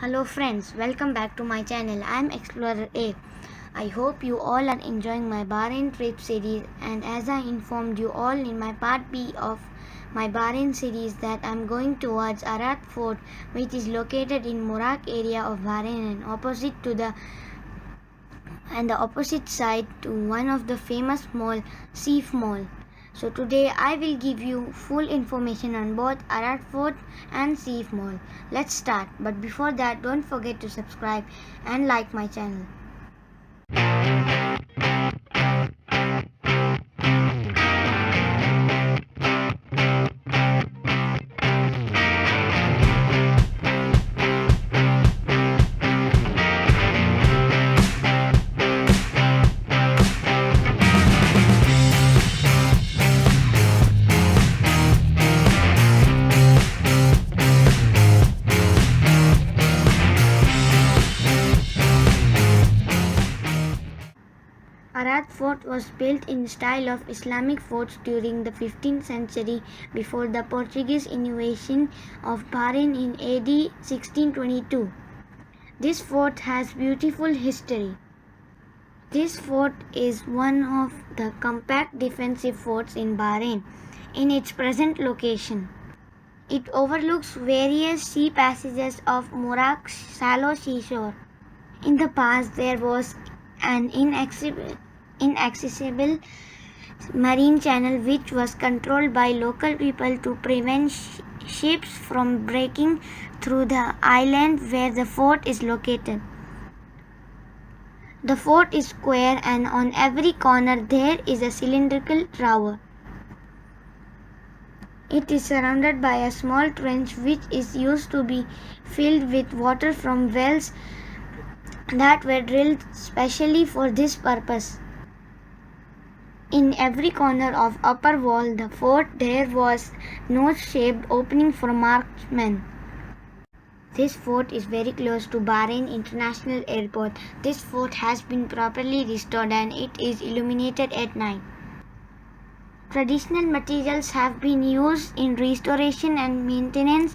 Hello friends, welcome back to my channel. I am Explorer A. I hope you all are enjoying my Bahrain trip series, and as I informed you all in my part B of my Bahrain series that I am going towards Arad Fort, which is located in Murak area of Bahrain and the opposite side to one of the famous mall, Seif Mall. So today I will give you full information on both Arad Fort and Seif Mall. Let's start, but before that don't forget to subscribe and like my channel. Arad Fort was built in the style of Islamic forts during the 15th century before the Portuguese invasion of Bahrain in AD 1622. This fort has beautiful history. This fort is one of the compact defensive forts in Bahrain in its present location. It overlooks various sea passages of Murak's shallow seashore. In the past, there was an inaccessible marine channel which was controlled by local people to prevent ships from breaking through the island where the fort is located. The fort is square and on every corner there is a cylindrical tower. It is surrounded by a small trench which is used to be filled with water from wells that were drilled specially for this purpose. In every corner of upper wall the fort there was nose-shaped opening for marksmen. This fort is very close to Bahrain International Airport. This fort has been properly restored and it is illuminated at night. Traditional materials have been used in restoration and maintenance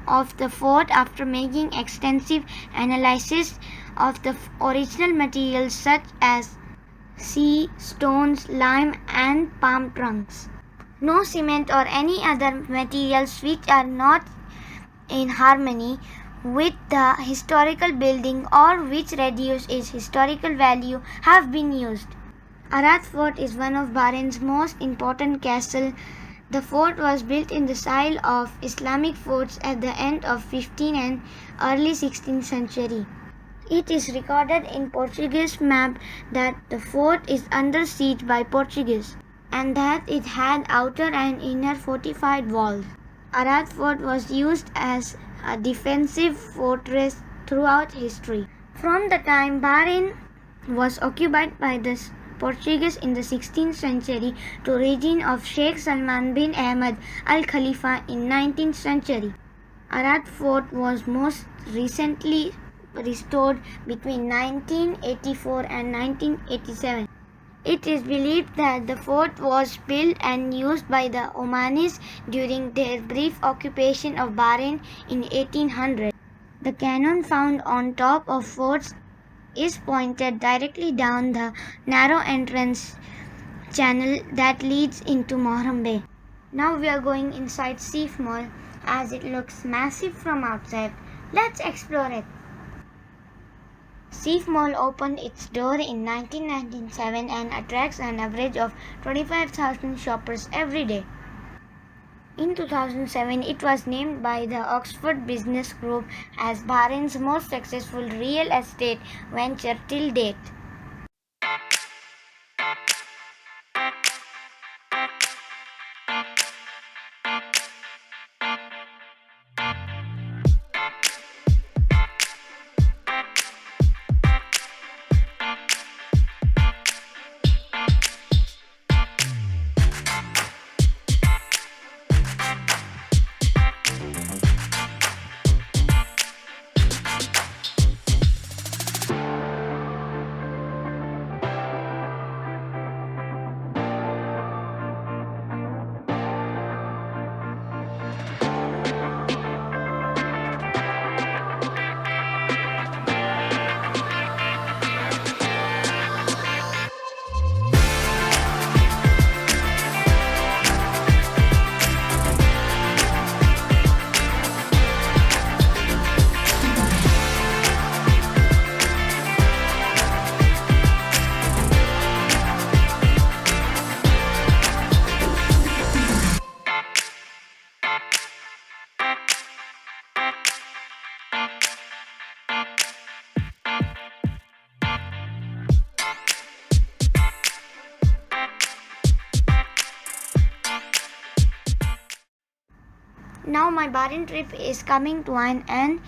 of the fort after making extensive analysis of the original materials such as sea, stones, lime and palm trunks. No cement or any other materials which are not in harmony with the historical building or which reduce its historical value have been used. Arad Fort is one of Bahrain's most important castles. The fort was built in the style of Islamic forts at the end of 15th and early 16th century. It is recorded in Portuguese map that the fort is under siege by Portuguese and that it had outer and inner fortified walls. Arad Fort was used as a defensive fortress throughout history. From the time Bahrain was occupied by the Portuguese in the 16th century to regime of Sheikh Salman bin Ahmed Al Khalifa in 19th century. Arad Fort was most recently restored between 1984 and 1987. It is believed that the fort was built and used by the Omanis during their brief occupation of Bahrain in 1800. The cannon found on top of forts is pointed directly down the narrow entrance channel that leads into Mohram Bay. Now we are going inside Seif Mall as it looks massive from outside. Let's explore it. Seif Mall opened its door in 1997 and attracts an average of 25,000 shoppers every day. In 2007, it was named by the Oxford Business Group as Bahrain's most successful real estate venture till date. Now my Bahrain trip is coming to an end.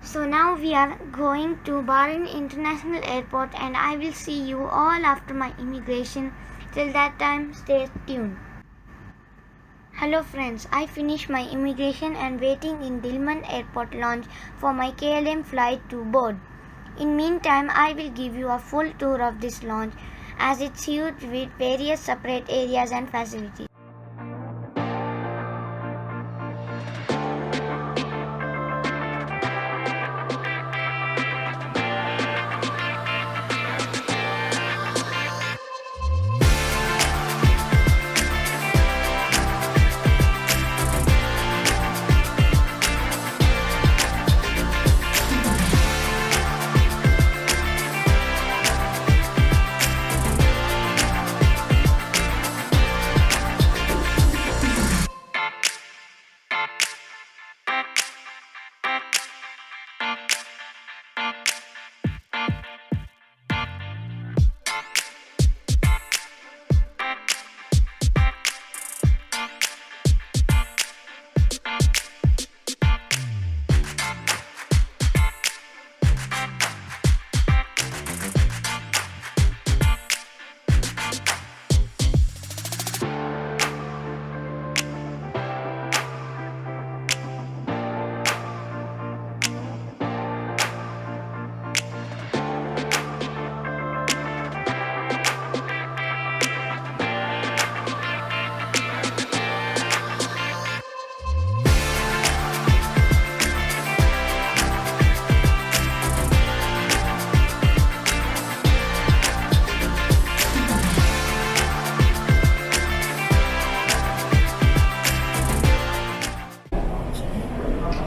So now we are going to Bahrain International Airport and I will see you all after my immigration. Till that time, stay tuned. Hello friends, I finished my immigration and waiting in Dilmun Airport lounge for my KLM flight to board. In meantime, I will give you a full tour of this lounge as it's huge with various separate areas and facilities.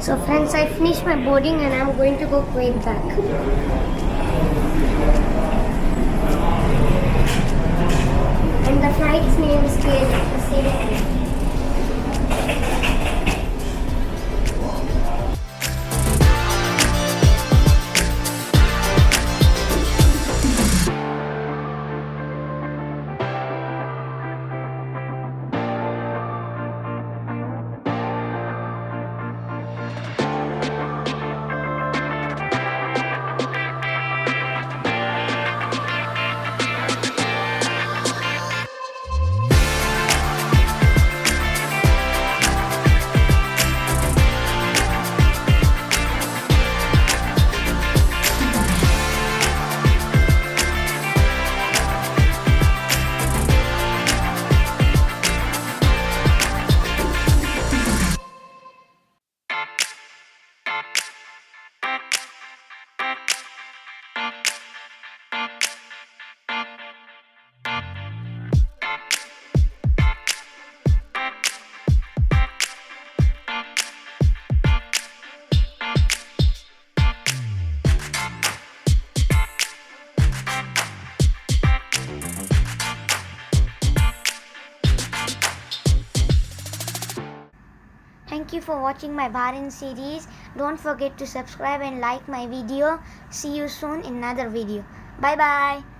So friends, I finished my boarding and I'm going to go Kuwait back. And the flight's name is KLM. Thank you for watching my Bahrain series. Don't forget to subscribe and like my video. See you soon in another video. Bye bye.